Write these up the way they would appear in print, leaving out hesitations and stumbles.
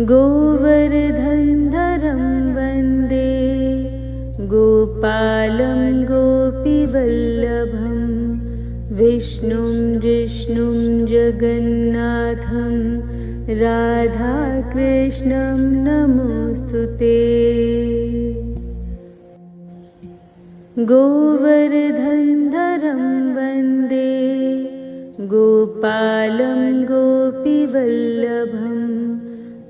गोवर्धनधरं वन्दे गोपालं गोपीवल्लभं विष्णुं जिष्णुं जगन्नाथं राधाकृष्णं नमोऽस्तुते। गोवर्धनधरं वन्दे गोपालं गोपीवल्लभं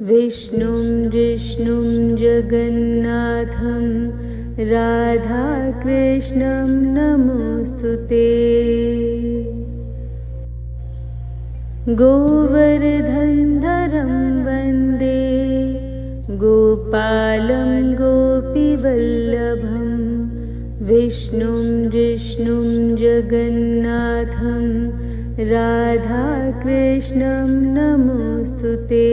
विष्णुं जिष्णुं जगन्नाथं राधाकृष्णं नमोऽस्तुते। गोवर्धनधरं वन्दे गोपालं गोपीवल्लभं विष्णुं जिष्णुं जगन्नाथं राधाकृष्णं नमोऽस्तुते।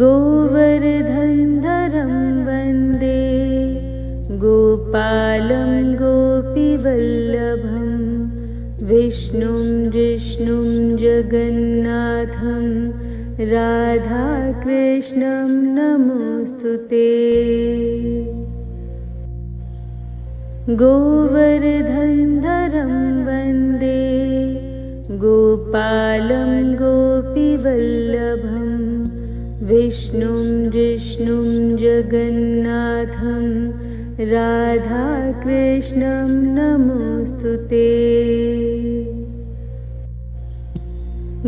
गोवर्धनधरं वन्दे गोपालं गोपीवल्लभं विष्णुं जिष्णुं जगन्नाथं राधाकृष्णं नमोऽस्तुते। गोवर्धनधरं वन्दे गोपालं गोपीवल्लभं विष्णुं जिष्णुं जगन्नाथं राधाकृष्णं नमोऽस्तुते।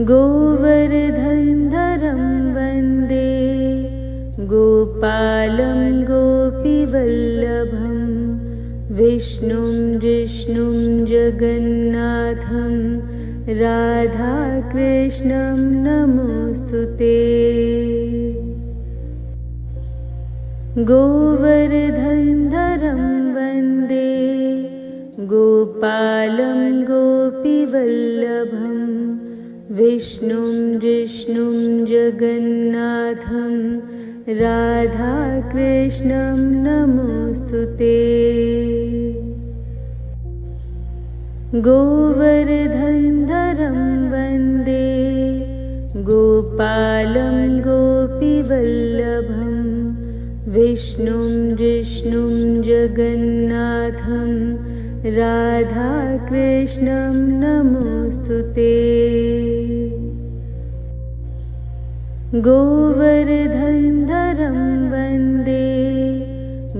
गोवर्धनधरं वन्दे गोपालं गोपीवल्लभं विष्णुं जिष्णुं जगन्नाथं राधाकृष्णं नमोऽस्तुते। गोवर्धनधरं वन्दे गोपालं गोपीवल्लभं विष्णुं जिष्णुं जगन्नाथं राधाकृष्णं नमोऽस्तुते। गोवर्धनधरं वन्दे गोपालं गोपीवल्लभं विष्णुं जिष्णुं जगन्नाथं राधाकृष्णं नमोऽस्तुते। गोवर्धनधरं वन्दे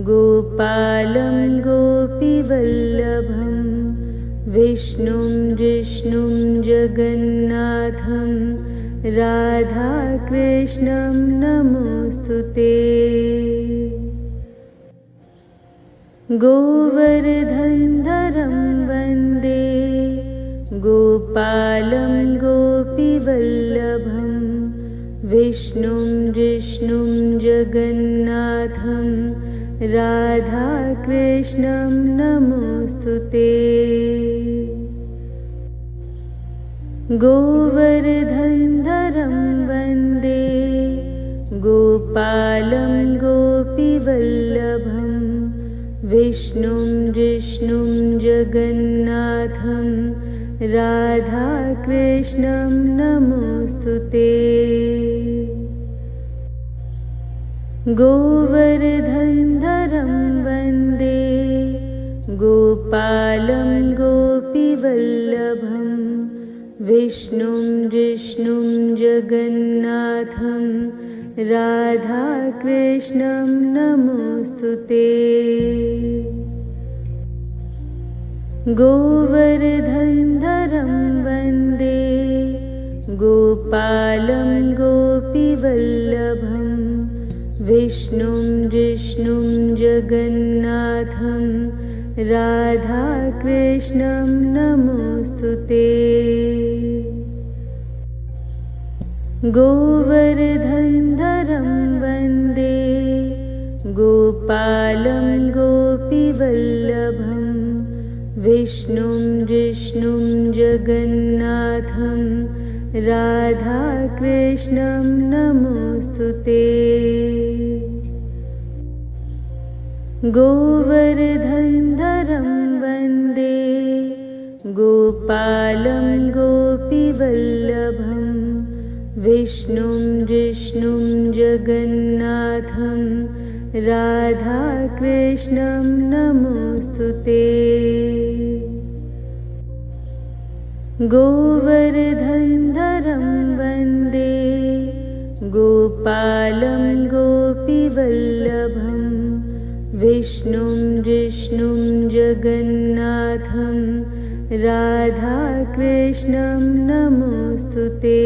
गोपालं गोपीवल्लभं विष्णुं जिष्णुं जगन्नाथं राधाकृष्णं नमोऽस्तुते। गोवर्धनधरं वन्दे गोपालं गोपीवल्लभं विष्णुं जिष्णुं जगन्नाथं राधाकृष्णं नमोऽस्तुते। गोवर्धनधरं वन्दे गोपालं गोपीवल्लभं विष्णुं जिष्णुं जगन्नाथं राधाकृष्णं नमोऽस्तुते। गोवर्धनधरं वन्दे गोपालं गोपीवल्लभं विष्णुं जिष्णुं जगन्नाथं राधाकृष्णं नमोऽस्तुते। गोवर्धनधरं वन्दे गोपालं गोपीवल्लभं विष्णुं जिष्णुं जगन्नाथं राधाकृष्णं नमोऽस्तुते। गोवर्धनधरं वन्दे गोपालं गोपीवल्लभं विष्णुं जिष्णुं जगन्नाथं राधाकृष्णं नमोऽस्तुते। गोवर्धनधरं वन्दे गोपालं गोपीवल्लभं विष्णुं जिष्णुं जगन्नाथं राधाकृष्णं नमोऽस्तुते। गोवर्धनधरं वन्दे गोपालं गोपीवल्लभं विष्णुं जिष्णुं जगन्नाथं राधाकृष्णं नमोऽस्तुते।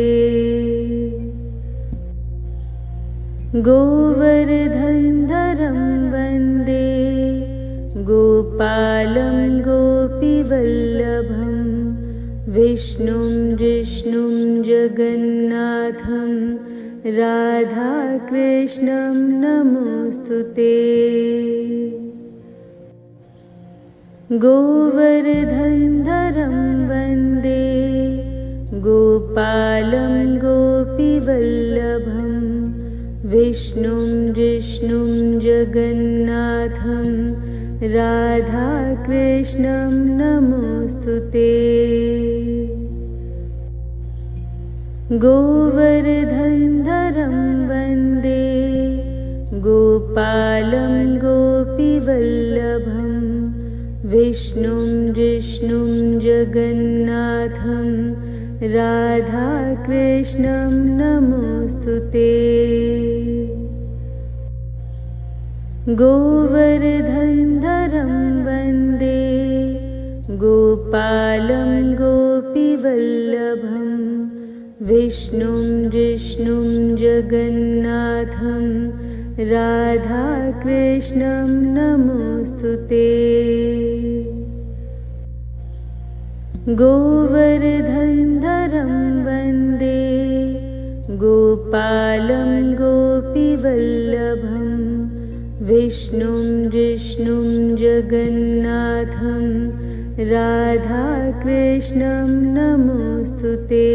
गोवर्धनधरं वन्दे गोपालं गोपीवल्लभं विष्णुं जिष्णुं जगन्नाथं राधाकृष्णं नमोऽस्तुते। गोवर्धनधरं वन्दे गोपालं गोपीवल्लभं विष्णुं जिष्णुं जगन्नाथं राधाकृष्णं नमोऽस्तुते। गोवर्धनधरं वन्दे गोपालं गोपीवल्लभं विष्णुं जिष्णुं जगन्नाथं राधाकृष्णं नमोऽस्तुते। गोवर्धनधरं वन्दे गोपालं गोपीवल्लभं विष्णुं जिष्णुं जगन्नाथं राधाकृष्णं नमोऽस्तुते। गोवर्धनधरं वन्दे गोपालं गोपीवल्लभं विष्णुं जिष्णुं जगन्नाथं राधाकृष्णं नमोऽस्तुते।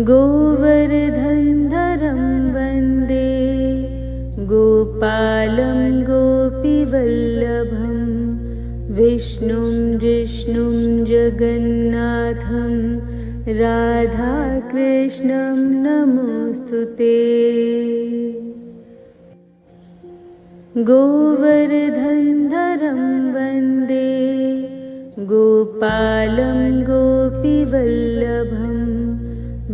गोवर्धनधरं वन्दे गोपालं गोपीवल्लभं विष्णुं जिष्णुं जगन्नाथं राधाकृष्णं नमोऽस्तुते। गोवर्धनधरं वन्दे गोपालं गोपीवल्लभं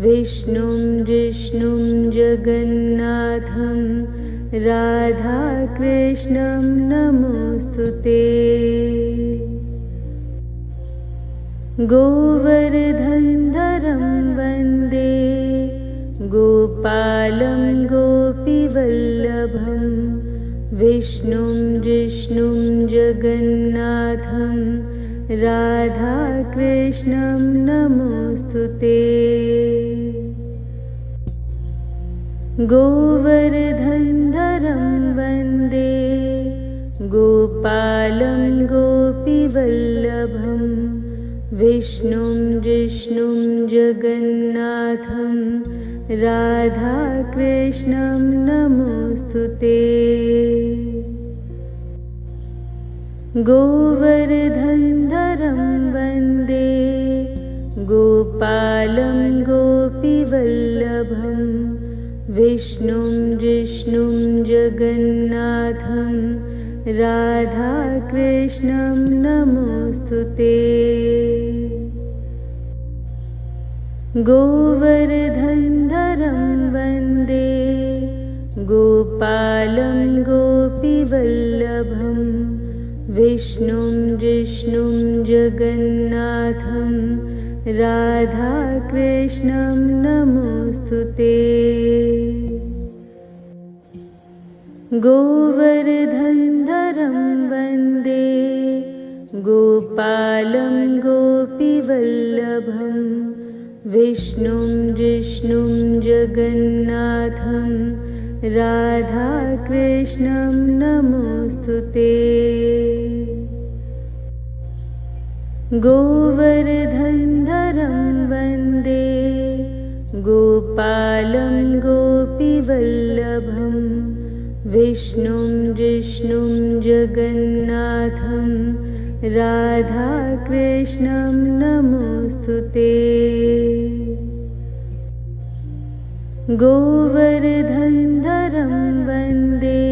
विष्णुं जिष्णुं जगन्नाथं राधाकृष्णं नमोऽस्तुते। गोवर्धनधरं वन्दे गोपालं गोपीवल्लभं विष्णुं जिष्णुं जगन्नाथं राधाकृष्णं नमोऽस्तुते। गोवर्धनधरं वन्दे गोपालं गोपीवल्लभं विष्णुं जिष्णुं जगन्नाथं राधाकृष्णं नमोऽस्तुते। गोवर्धनधरं वन्दे गोपालं गोपीवल्लभं विष्णुं जिष्णुं जगन्नाथं राधाकृष्णं नमोऽस्तुते। गोवर्धनधरं वन्दे गोपालं गोपीवल्लभं विष्णुं जिष्णुं जगन्नाथं राधाकृष्णं नमोऽस्तुते। गोवर्धनधरं वन्दे गोपालं गोपीवल्लभं विष्णुं जिष्णुं जगन्नाथं राधाकृष्णं नमोऽस्तुते। गोवर्धनधरं वन्दे गोपालं गोपीवल्लभं विष्णुं जिष्णुं जगन्नाथं राधाकृष्णं नमोऽस्तुते। गोवर्धनधरं वन्दे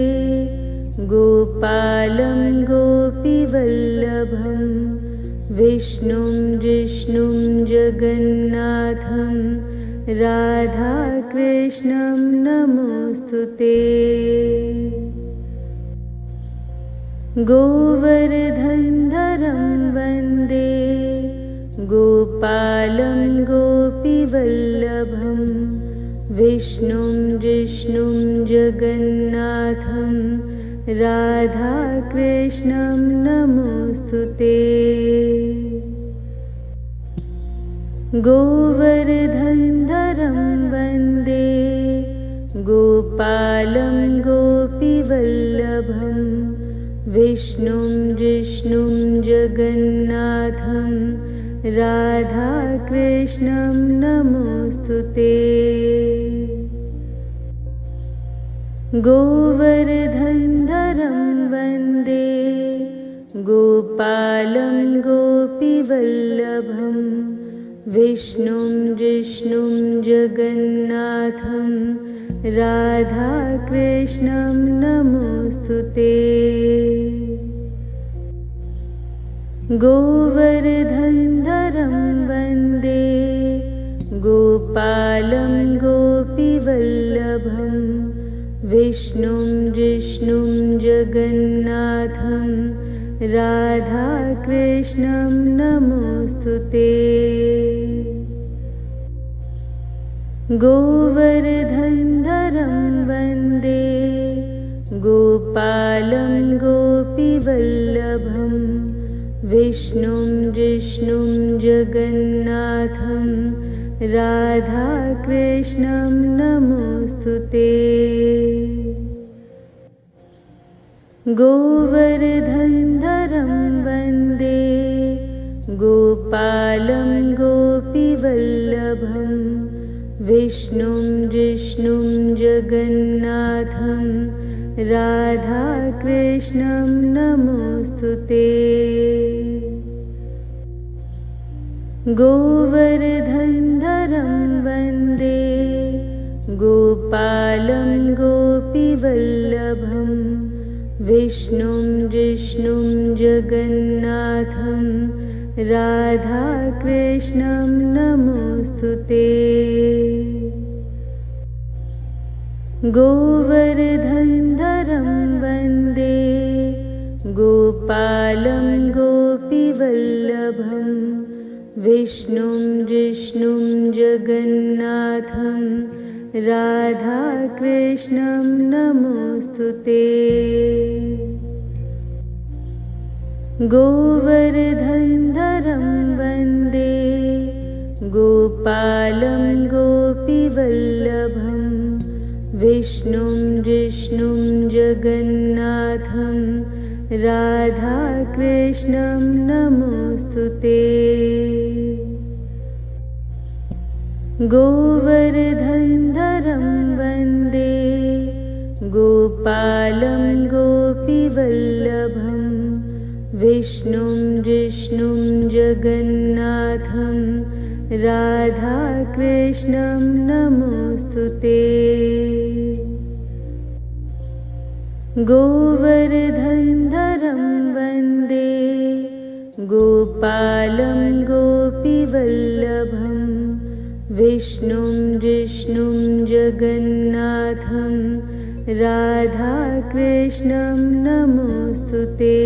गोपालं गोपीवल्लभं विष्णुं जिष्णुं जगन्नाथं राधाकृष्णं नमोऽस्तुते। गोवर्धनधरं वन्दे गोपालं गोपीवल्लभं विष्णुं जिष्णुं जगन्नाथं राधाकृष्णं नमोऽस्तुते। गोवर्धनधरं वन्दे गोपालं गोपीवल्लभं विष्णुं जिष्णुं जगन्नाथं राधाकृष्णं नमोऽस्तुते। गोवर्धनधरं वन्दे गोपालं गोपीवल्लभं विष्णुं जिष्णुं जगन्नाथं राधाकृष्णं नमोऽस्तुते। गोवर्धनधरं वन्दे गोपालं गोपीवल्लभं विष्णुं जिष्णुं जगन्नाथं राधाकृष्णं नमोऽस्तुते। गोवर्धनधरं वन्दे गोपालं गोपीवल्लभं विष्णुं जिष्णुं जगन्नाथं राधाकृष्णं नमोऽस्तुते। गोवर्धनधरं वन्दे गोपालं गोपीवल्लभं विष्णुं जिष्णुं जगन्नाथं राधाकृष्णं नमोऽस्तुते। गोवर्धनधरं वन्दे गोपालं गोपीवल्लभं विष्णुं जिष्णुं जगन्नाथं राधाकृष्णं नमोऽस्तुते। गोवर्धनधरं वन्दे गोपालं गोपीवल्लभं विष्णुं जिष्णुं जगन्नाथं राधाकृष्णं नमोऽस्तुते। गोवर्धनधरं वन्दे गोपालं गोपीवल्लभं विष्णुं जिष्णुं जगन्नाथं राधाकृष्णं नमोऽस्तुते। गोवर्धनधरं वन्दे गोपालं गोपीवल्लभं विष्णुं जिष्णुं जगन्नाथं राधाकृष्णं नमोऽस्तुते। गोवर्धनधरं वन्दे गोपालं गोपीवल्लभं विष्णुं जिष्णुं जगन्नाथं राधाकृष्णं नमोऽस्तुते।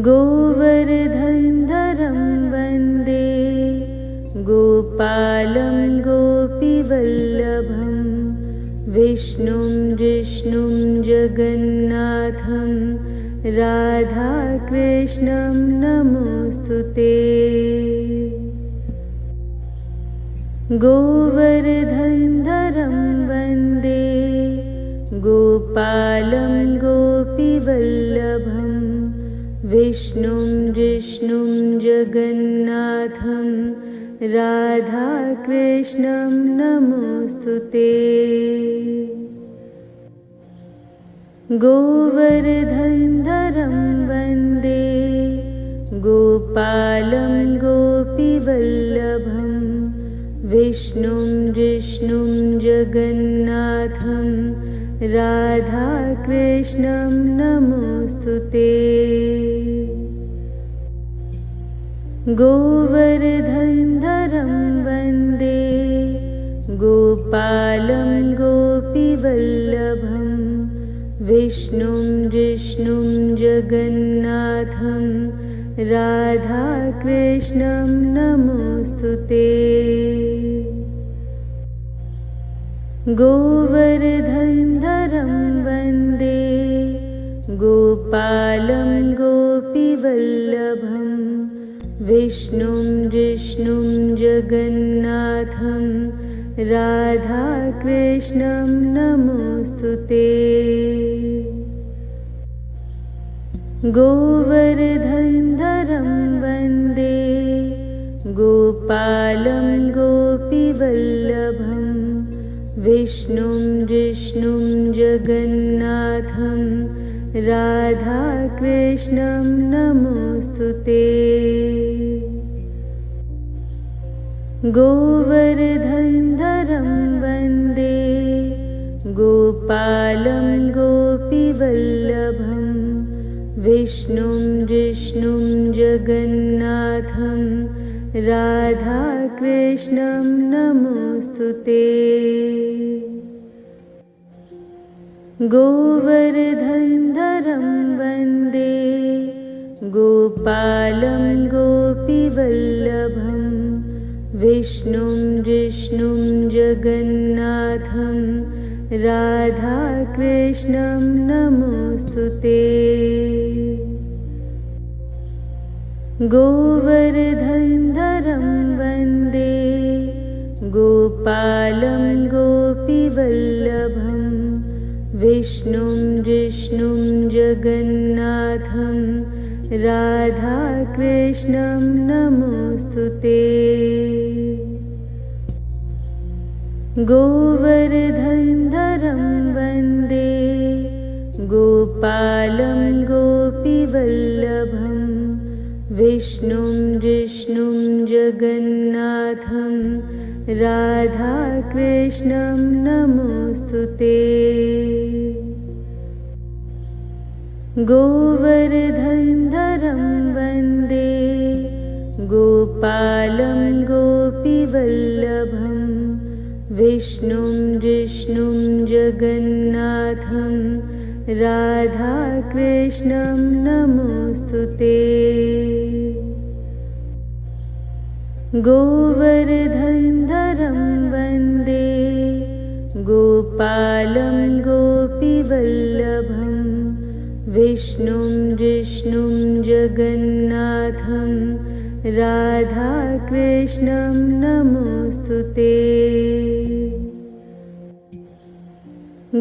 गोवर्धनधरं वन्दे गोपालं गोपीवल्लभं विष्णुं जिष्णुं जगन्नाथं राधाकृष्णं नमोऽस्तुते। गोवर्धनधरं वन्दे गोपालं गोपीवल्लभं विष्णुं जिष्णुं जगन्नाथं राधाकृष्णं नमोऽस्तुते। गोवर्धनधरं वन्दे गोपालं गोपीवल्लभं विष्णुं जिष्णुं जगन्नाथं राधाकृष्णं नमोऽस्तुते। गोवर्धनधरं वन्दे गोपालं गोपीवल्लभं विष्णुं जिष्णुं जगन्नाथं राधाकृष्णं नमोऽस्तुते। गोवर्धनधरं वन्दे गोपालं गोपीवल्लभं विष्णुं जिष्णुं जगन्नाथं राधाकृष्णं नमोऽस्तुते। गोवर्धनधरं वन्दे गोपालं गोपीवल्लभं विष्णुं जिष्णुं जगन्नाथं राधाकृष्णं नमोऽस्तुते। गोवर्धनधरं वन्दे गोपालं गोपीवल्लभं विष्णुं जिष्णुं जगन्नाथं राधाकृष्णं नमोऽस्तुते। गोवर्धनधरं वन्दे गोपालं गोपीवल्लभं विष्णुं जिष्णुं जगन्नाथं राधाकृष्णं नमोऽस्तुते। गोवर्धनधरं वन्दे गोपालं गोपीवल्लभं विष्णुं जिष्णुं जगन्नाथं राधाकृष्णं नमोऽस्तुते। गोवर्धनधरं वन्दे गोपालं गोपीवल्लभं विष्णुं जिष्णुं जगन्नाथं राधाकृष्णं नमोऽस्तुते। गोवर्धनधरं वन्दे गोपालं गोपीवल्लभं विष्णुं जिष्णुं जगन्नाथं राधाकृष्णं नमोऽस्तुते। गोवर्धनधरं वन्दे गोपालं गोपीवल्लभं विष्णुं जिष्णुं जगन्नाथं राधाकृष्णं नमोऽस्तुते।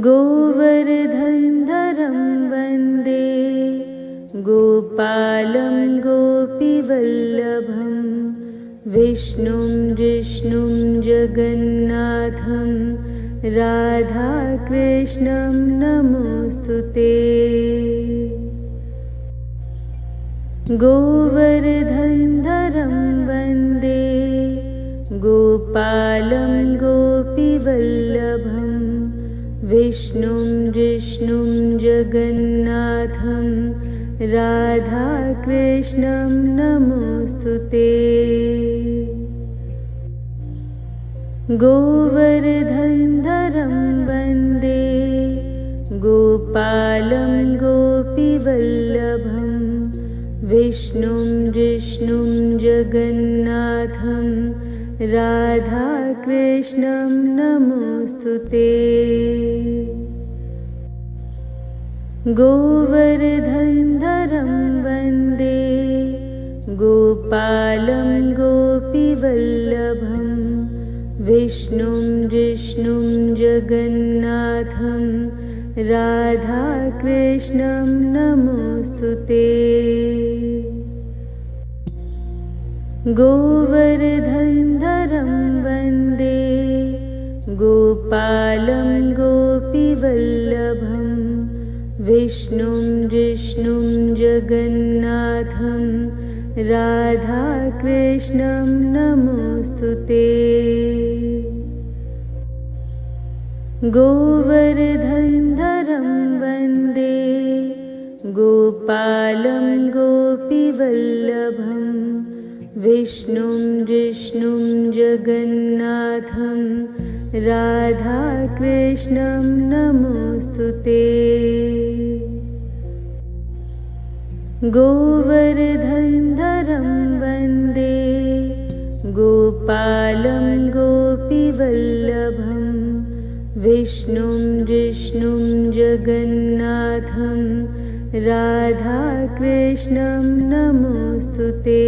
गोवर्धनधरं वन्दे गोपालं गोपीवल्लभं विष्णुं जिष्णुं जगन्नाथं राधाकृष्णं नमोऽस्तुते। गोवर्धनधरं वन्दे गोपालं गोपीवल्लभं विष्णुं जिष्णुं जगन्नाथं राधाकृष्णं नमोऽस्तुते। गोवर्धनधरं वन्दे गोपालं गोपीवल्लभं विष्णुं जिष्णुं जगन्नाथं राधाकृष्णं नमोऽस्तुते। गोवर्धनधरं वन्दे गोपालं गोपीवल्लभं विष्णुं जिष्णुं जगन्नाथं राधाकृष्णं नमोऽस्तुते। गोवर्धनधरं वन्दे गोपालं गोपीवल्लभं विष्णुं जिष्णुं जगन्नाथं राधाकृष्णं नमोऽस्तुते। गोवर्धनधरं वन्दे गोपालं गोपीवल्लभं विष्णुं जिष्णुं जगन्नाथं राधाकृष्णं नमोऽस्तुते। गोवर्धनधरं वन्दे गोपालं गोपीवल्लभं विष्णुं जिष्णुं जगन्नाथं राधाकृष्णं नमोऽस्तुते।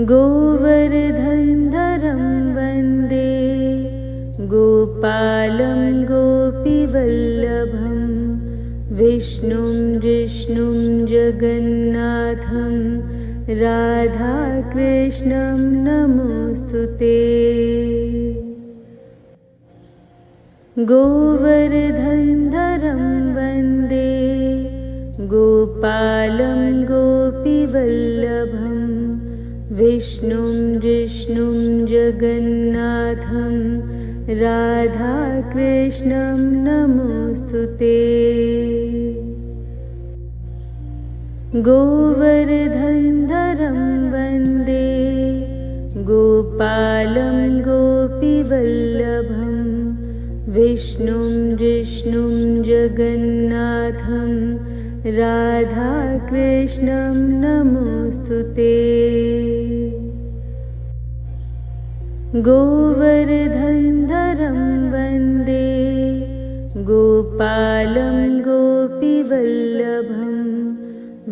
गोवर्धनधरं वन्दे गोपालं गोपीवल्लभं विष्णुं जिष्णुं जगन्नाथं राधाकृष्णं नमोऽस्तुते। गोवर्धनधरं वन्दे गोपालं गोपीवल्लभं विष्णुं जिष्णुं जगन्नाथं राधाकृष्णं नमोऽस्तुते। गोवर्धनधरं वन्दे गोपालं गोपीवल्लभं विष्णुं जिष्णुं जगन्नाथं राधाकृष्णं नमोऽस्तुते। गोवर्धनधरं वन्दे गोपालं गोपीवल्लभं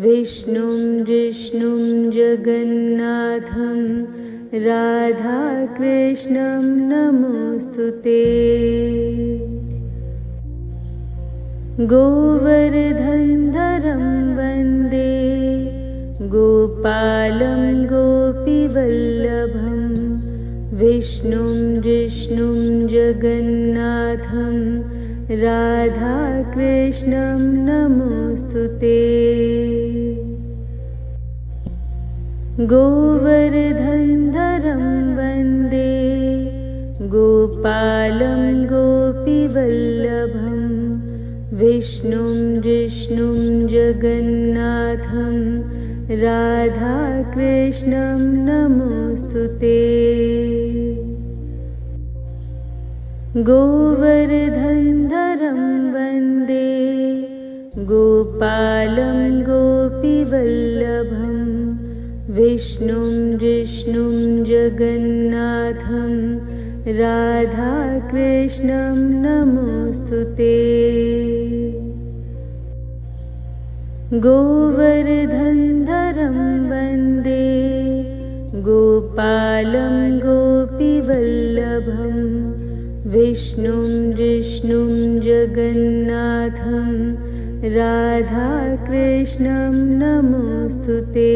विष्णुं जिष्णुं जगन्नाथं राधाकृष्णं नमोऽस्तुते। गोवर्धनधरं वन्दे गोपालं गोपीवल्लभं विष्णुं जिष्णुं जगन्नाथं राधाकृष्णं नमोऽस्तुते। गोवर्धनधरं वन्दे गोपालं गोपीवल्लभं विष्णुं जिष्णुं जगन्नाथं राधाकृष्णं नमोऽस्तुते। गोवर्धनधरं वन्दे गोपालं गोपीवल्लभं विष्णुं जिष्णुं जगन्नाथं राधाकृष्णं नमोऽस्तुते। गोवर्धनधरं वन्दे गोपालं गोपीवल्लभं विष्णुं जिष्णुं जगन्नाथं राधाकृष्णं नमोऽस्तुते।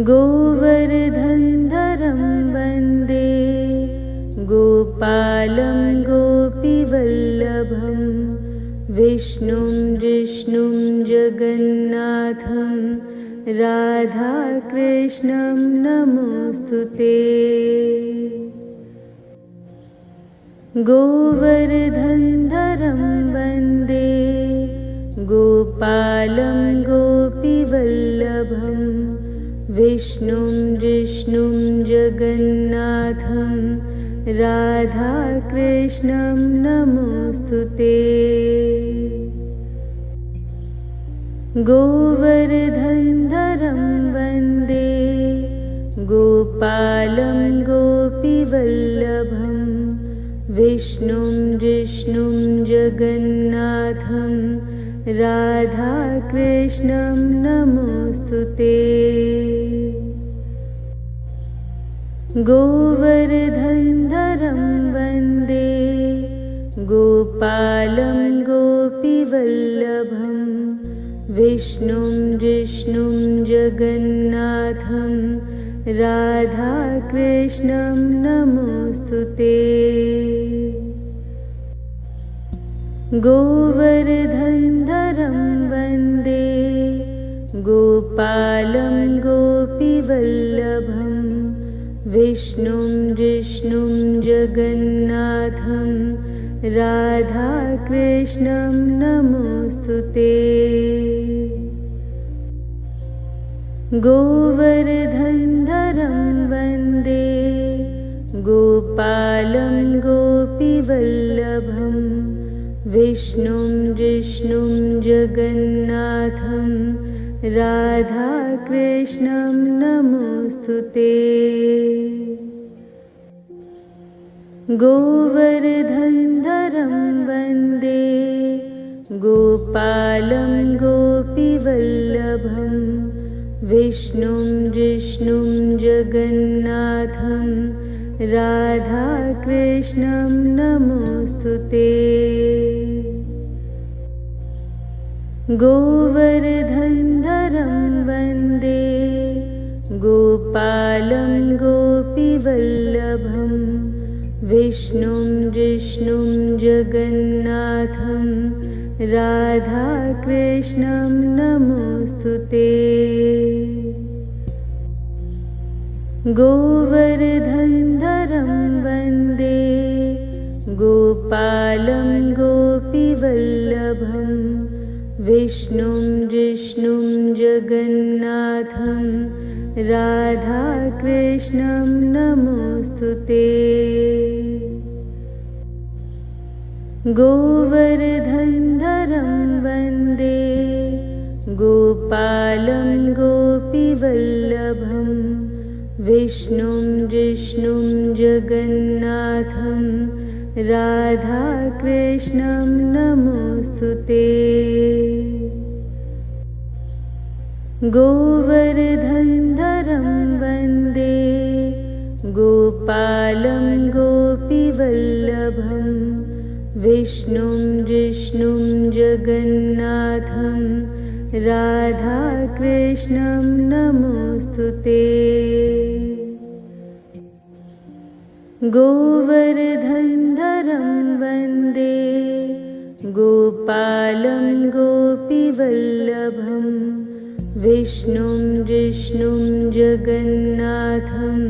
गोवर्धनधरं वन्दे गोपालं गोपीवल्लभं विष्णुं जिष्णुं जगन्नाथं राधाकृष्णं नमोऽस्तुते। गोवर्धनधरं वन्दे गोपालं गोपीवल्लभं विष्णुं जिष्णुं जगन्नाथं राधाकृष्णं नमोऽस्तुते। गोवर्धनधरं वन्दे गोपालं गोपीवल्लभं विष्णुं जिष्णुं जगन्नाथं राधाकृष्णं नमोऽस्तुते। गोवर्धनधरं वन्दे गोपालं गोपीवल्लभं विष्णुं जिष्णुं जगन्नाथं राधाकृष्णं नमोऽस्तुते। गोवर्धनधरं वन्दे गोपालं गोपीवल्लभं विष्णुं जिष्णुं जगन्नाथं राधाकृष्णं नमोऽस्तुते। गोवर्धनधरं वन्दे गोपालं गोपीवल्लभं विष्णुं जिष्णुं जगन्नाथं राधाकृष्णं नमोऽस्तुते। गोवर्धनधरं वन्दे गोपालं गोपीवल्लभं विष्णुं जिष्णुं जगन्नाथं राधाकृष्णं नमोऽस्तुते। गोवर्धनधरं वन्दे गोपालं गोपीवल्लभं विष्णुं जिष्णुं जगन्नाथं राधाकृष्णं नमोऽस्तुते। गोवर्धनधरं वन्दे गोपालं गोपीवल्लभं विष्णुं जिष्णुं जगन्नाथं राधाकृष्णं नमोऽस्तुते। गोवर्धनधरं वन्दे गोपालं गोपीवल्लभं विष्णुं जिष्णुं जगन्नाथं राधाकृष्णं नमोऽस्तुते। गोवर्धनधरं वन्दे गोपालं गोपीवल्लभं विष्णुं जिष्णुं जगन्नाथं राधाकृष्णं नमोऽस्तुते। गोवर्धनधरं वन्दे गोपालं गोपीवल्लभं विष्णुं जिष्णुं जगन्नाथं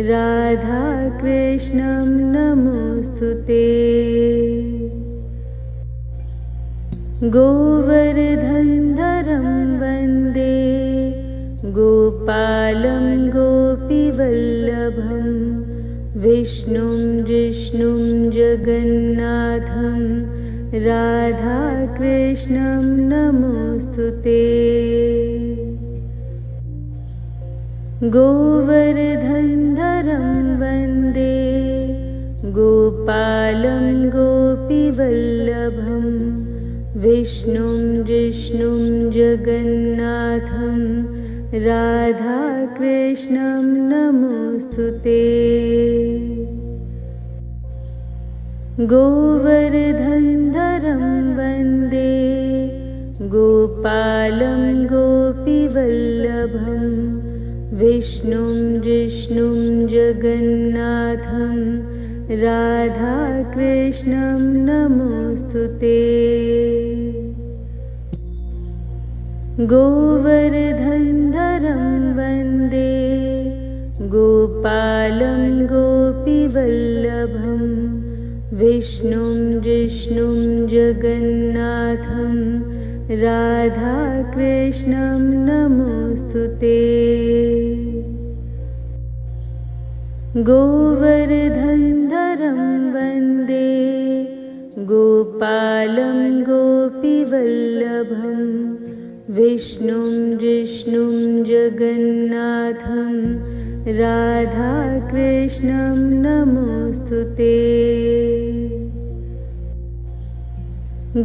राधाकृष्णं नमोऽस्तुते। गोवर्धनधरं वन्दे गोपालं गोपीवल्लभं विष्णुं जिष्णुं जगन्नाथं राधाकृष्णं नमोऽस्तुते। गोवर्धनधरं वन्दे गोपालं गोपीवल्लभं विष्णुं जिष्णुं जगन्नाथं राधाकृष्णं नमोऽस्तुते। गोवर्धनधरं वन्दे गोपालं गोपीवल्लभं विष्णुं जिष्णुं जगन्नाथं राधाकृष्णं नमोऽस्तुते। गोवर्धनधरं वन्दे गोपालं गोपीवल्लभं विष्णुं जिष्णुं जगन्नाथं राधाकृष्णं नमोऽस्तुते। गोवर्धनधरं वन्दे गोपालं गोपीवल्लभं विष्णुं जिष्णुं जगन्नाथं राधाकृष्णं नमोऽस्तुते।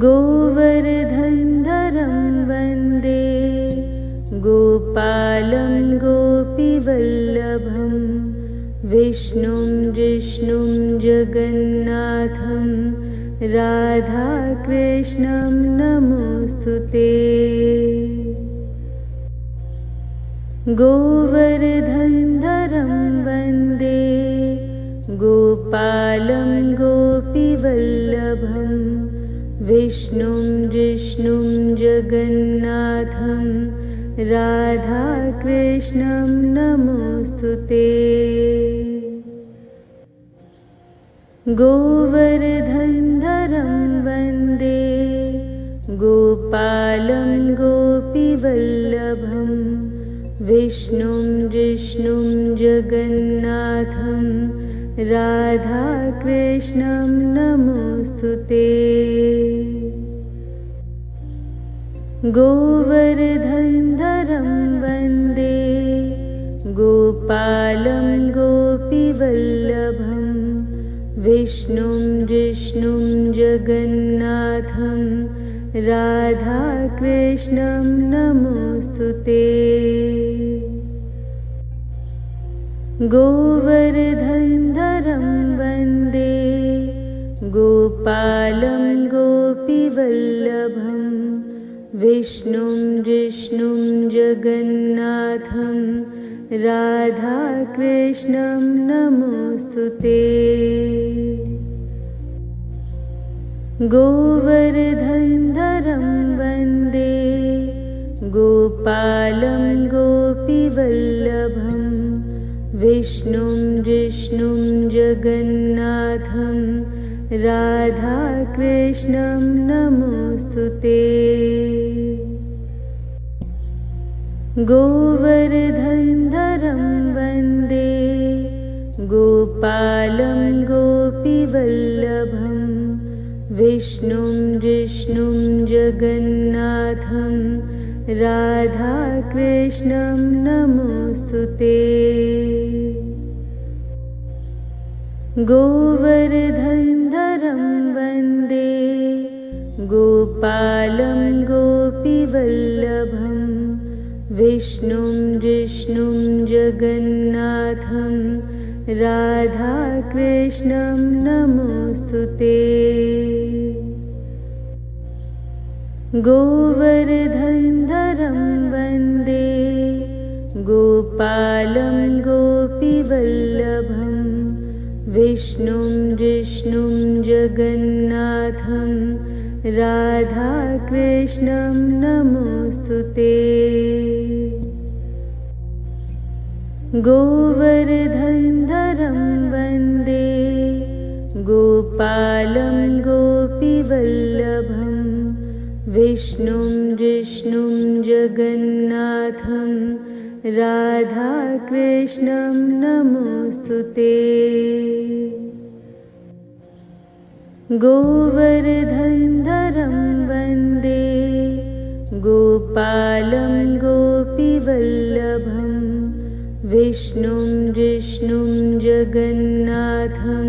गोवर्धनधरं वन्दे गोपालं गोपीवल्लभं विष्णुं जिष्णुं जगन्नाथं राधाकृष्णं नमोऽस्तुते। गोवर्धनधरं वन्दे गोपालं गोपीवल्लभं विष्णुं जिष्णुं जगन्नाथं राधाकृष्णं नमोऽस्तुते। गोवर्धनधरं वन्दे गोपालं गोपीवल्लभं विष्णुं जिष्णुं जगन्नाथं राधाकृष्णं नमोऽस्तुते। गोवर्धनधरं वन्दे गोपालं गोपीवल्लभं विष्णुं जिष्णुं जगन्नाथं राधाकृष्णं नमोऽस्तुते। गोवर्धनधरं वन्दे गोपालं गोपीवल्लभं विष्णुं जिष्णुं जगन्नाथं राधाकृष्णं नमोऽस्तुते। गोवर्धनधरं वन्दे गोपालं गोपीवल्लभं विष्णुं जिष्णुं जगन्नाथं राधाकृष्णं नमोऽस्तुते। गोवर्धनधरं वन्दे गोपालं गोपीवल्लभं विष्णुं जिष्णुं जगन्नाथं राधाकृष्णं नमोऽस्तुते। गोवर्धनधरं वन्दे गोपालं गोपीवल्लभं विष्णुं जिष्णुं जगन्नाथं राधाकृष्णं नमोऽस्तुते। गोवर्धनधरं वन्दे गोपालं गोपीवल्लभं विष्णुं जिष्णुं जगन्नाथं राधाकृष्णं नमोऽस्तुते। गोवर्धनधरं वन्दे गोपालं गोपीवल्लभं विष्णुं जिष्णुं जगन्नाथं राधाकृष्णं नमोऽस्तुते। गोवर्धनधरं वन्दे गोपालं गोपीवल्लभं विष्णुं जिष्णुं जगन्नाथं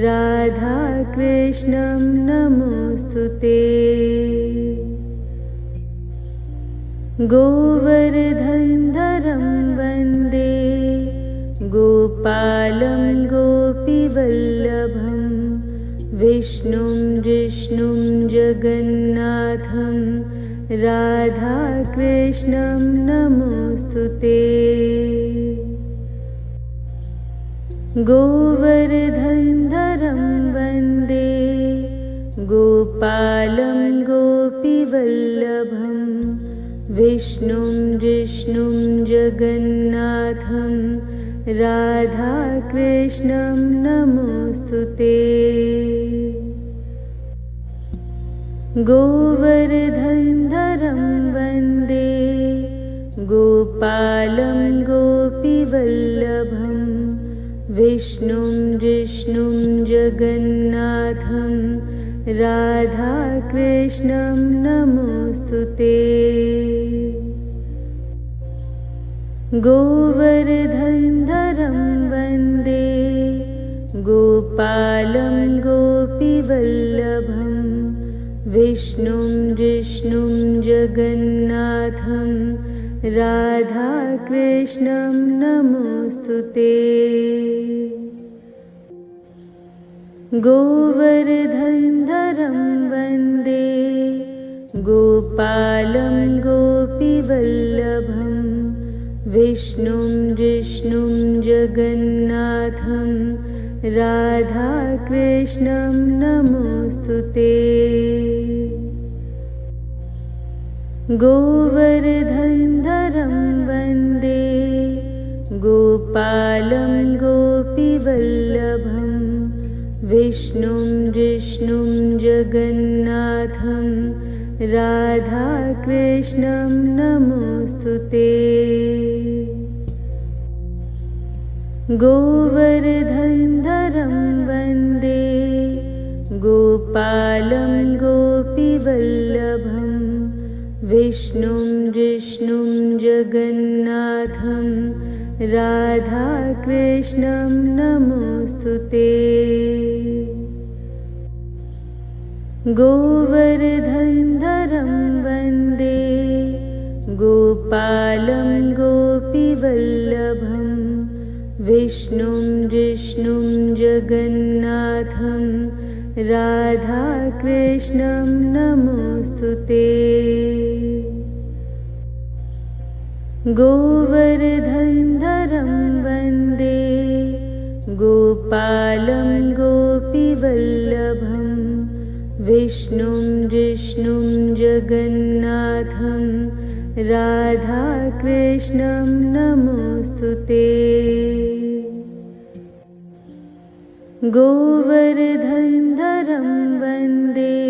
राधाकृष्णं नमोऽस्तुते। गोवर्धनधरं वन्दे गोपालं गोपीवल्लभं विष्णुं जिष्णुं जगन्नाथं राधाकृष्णं नमोऽस्तुते। गोवर्धनधरं वन्दे गोपालं गोपीवल्लभं विष्णुं जिष्णुं जगन्नाथं राधाकृष्णं नमोऽस्तुते। गोवर्धनधरं वन्दे गोपालं गोपीवल्लभं विष्णुं जिष्णुं जगन्नाथं राधाकृष्णं नमोऽस्तुते। गोवर्धनधरं वन्दे गोपालं गोपीवल्लभं विष्णुं जिष्णुं जगन्नाथं राधाकृष्णं नमोऽस्तुते। गोवर्धनधरं वन्दे गोपालं गोपीवल्लभं विष्णुं जिष्णुं जगन्नाथं राधाकृष्णं नमोऽस्तुते। गोवर्धनधरं वन्दे गोपालं गोपीवल्लभं विष्णुं जिष्णुं जगन्नाथं राधाकृष्णं नमोऽस्तुते। गोवर्धनधरं वन्दे गोपालं गोपीवल्लभं विष्णुं जिष्णुं जगन्नाथं राधाकृष्णं नमोऽस्तुते। गोवर्धनधरं वन्दे गोपालं गोपीवल्लभं विष्णुं जिष्णुं जगन्नाथं राधाकृष्णं नमोऽस्तुते। गोवर्धनधरं वन्दे गोपालं गोपीवल्लभं विष्णुं जिष्णुं जगन्नाथं राधाकृष्णं नमोऽस्तुते। गोवर्धनधरं वन्दे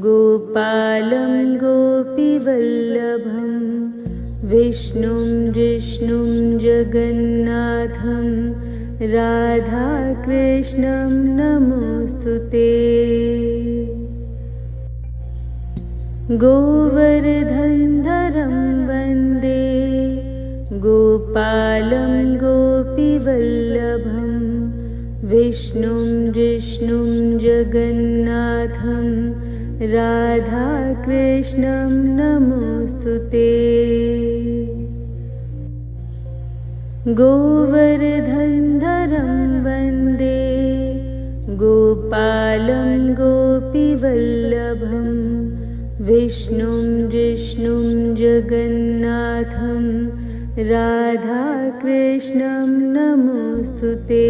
गोपालं गोपीवल्लभं विष्णुं जिष्णुं जगन्नाथं राधाकृष्णं नमोऽस्तुते। गोवर्धनधरं वन्दे गोपालं गोपीवल्लभं विष्णुं जिष्णुं जगन्नाथं राधाकृष्णं नमोऽस्तुते। गोवर्धनधरं वन्दे गोपालं गोपीवल्लभं विष्णुं जिष्णुं जगन्नाथं राधाकृष्णं नमोऽस्तुते।